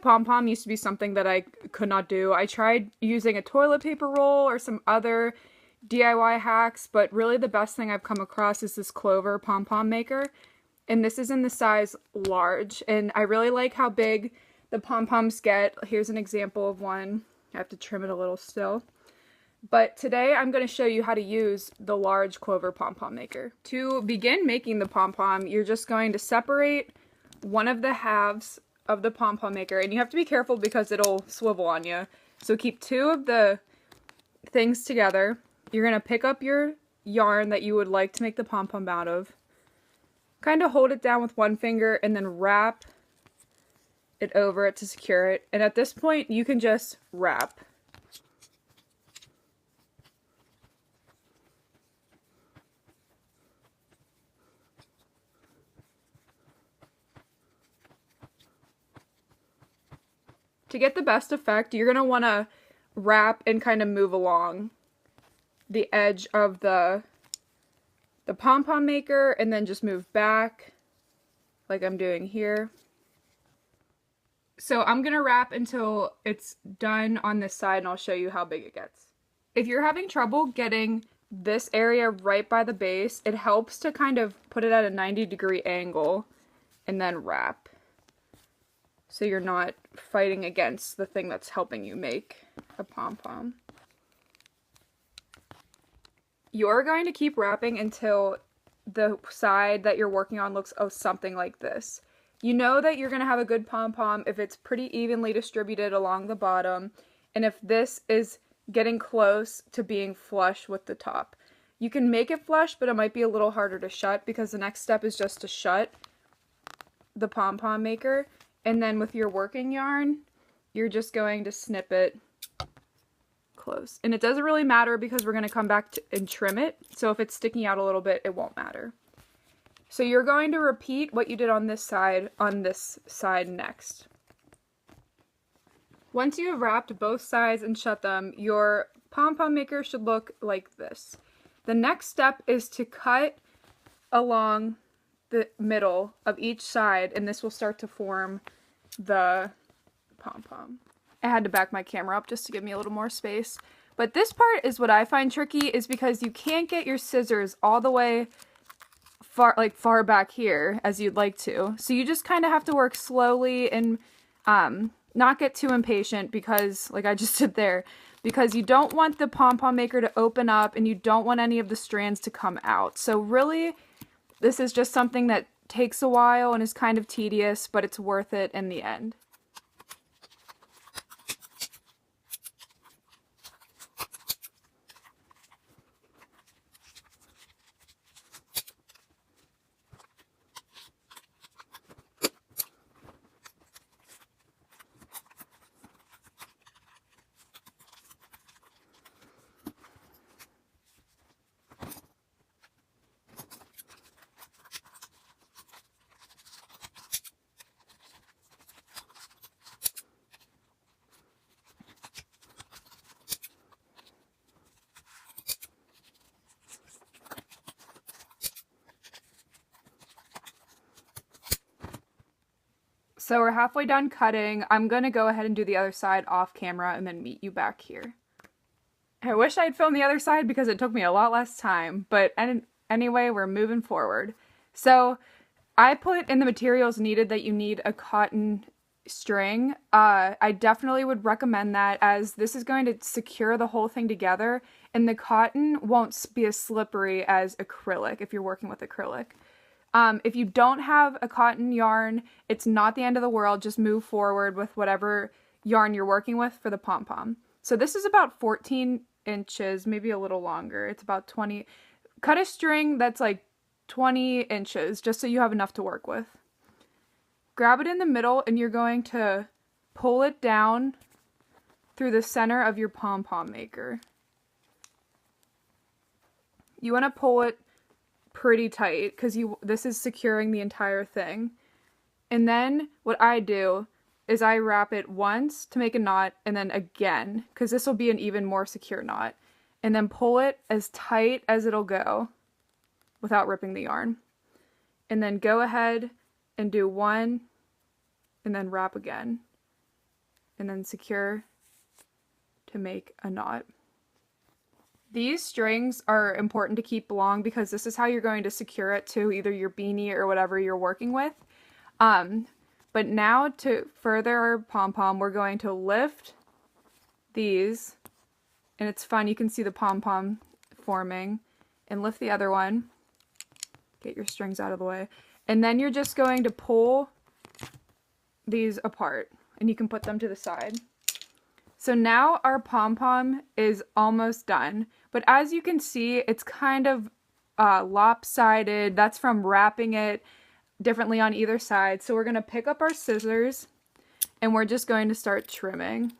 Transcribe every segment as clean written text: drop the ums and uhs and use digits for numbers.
Pom Pom used to be something that I could not do. I tried using a toilet paper roll or some other DIY hacks, but really the best thing I've come across is this Clover Pom Pom maker. And this is in the size large. And I really like how big the pom poms get. Here's an example of one. I have to trim it a little still. But today I'm going to show you how to use the large Clover Pom Pom maker. To begin making the pom pom, you're just going to separate one of the halves of the pom pom maker. And you have to be careful because it'll swivel on you. So keep two of the things together. You're going to pick up your yarn that you would like to make the pom pom out of. Kind of hold it down with one finger and then wrap it over it to secure it. And at this point, you can just wrap. To get the best effect, you're going to want to wrap and kind of move along the edge of the pom-pom maker and then just move back like I'm doing here. So I'm going to wrap until it's done on this side and I'll show you how big it gets. If you're having trouble getting this area right by the base, it helps to kind of put it at a 90-degree angle and then wrap. So you're not fighting against the thing that's helping you make a pom-pom. You're going to keep wrapping until the side that you're working on looks something like this. You know that you're going to have a good pom-pom if it's pretty evenly distributed along the bottom, and if this is getting close to being flush with the top. You can make it flush, but it might be a little harder to shut because the next step is just to shut the pom-pom maker, and then with your working yarn, you're just going to snip it close. And it doesn't really matter because we're going to come back and trim it, so if it's sticking out a little bit, it won't matter. So you're going to repeat what you did on this side next. Once you have wrapped both sides and shut them, your pom-pom maker should look like this. The next step is to cut along the middle of each side, and this will start to form the pom-pom. I had to back my camera up just to give me a little more space. But this part is what I find tricky, is because you can't get your scissors all the way far back here as you'd like to. So you just kind of have to work slowly and not get too impatient because, like I just did there, because you don't want the pom-pom maker to open up and you don't want any of the strands to come out. So really, this is just something that takes a while and is kind of tedious, but it's worth it in the end. So we're halfway done cutting. I'm going to go ahead and do the other side off camera and then meet you back here. I wish I'd filmed the other side because it took me a lot less time, but anyway, we're moving forward. So I put in the materials needed that you need a cotton string. I definitely would recommend that, as this is going to secure the whole thing together, and the cotton won't be as slippery as acrylic if you're working with acrylic. If you don't have a cotton yarn, it's not the end of the world. Just move forward with whatever yarn you're working with for the pom-pom. So this is about 14 inches, maybe a little longer. It's about 20. Cut a string that's like 20 inches, just so you have enough to work with. Grab it in the middle and you're going to pull it down through the center of your pom-pom maker. You want to pull it pretty tight because this is securing the entire thing. And then what I do is I wrap it once to make a knot, and then again because this will be an even more secure knot, and then pull it as tight as it'll go without ripping the yarn, and then go ahead and do one and then wrap again. and then secure to make a knot. These strings are important to keep long because this is how you're going to secure it to either your beanie or whatever you're working with. But now to further our pom-pom, we're going to lift these, and it's fun, you can see the pom-pom forming, and lift the other one. Get your strings out of the way. And then you're just going to pull these apart, and you can put them to the side. So now our pom-pom is almost done, but as you can see, it's kind of lopsided. That's from wrapping it differently on either side. So we're going to pick up our scissors, and we're just going to start trimming.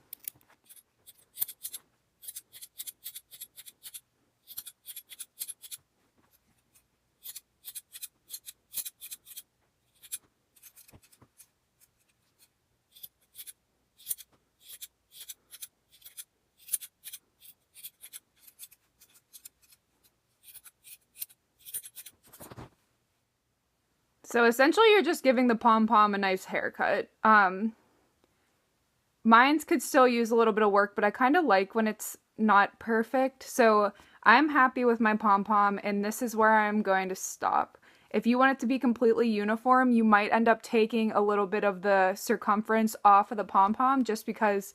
So essentially you're just giving the pom-pom a nice haircut. Mine could still use a little bit of work, but I kind of like when it's not perfect. So I'm happy with my pom-pom, and this is where I'm going to stop. If you want it to be completely uniform, you might end up taking a little bit of the circumference off of the pom-pom just because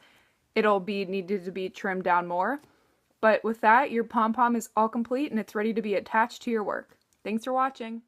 it'll be needed to be trimmed down more. But with that, your pom-pom is all complete and it's ready to be attached to your work. Thanks for watching.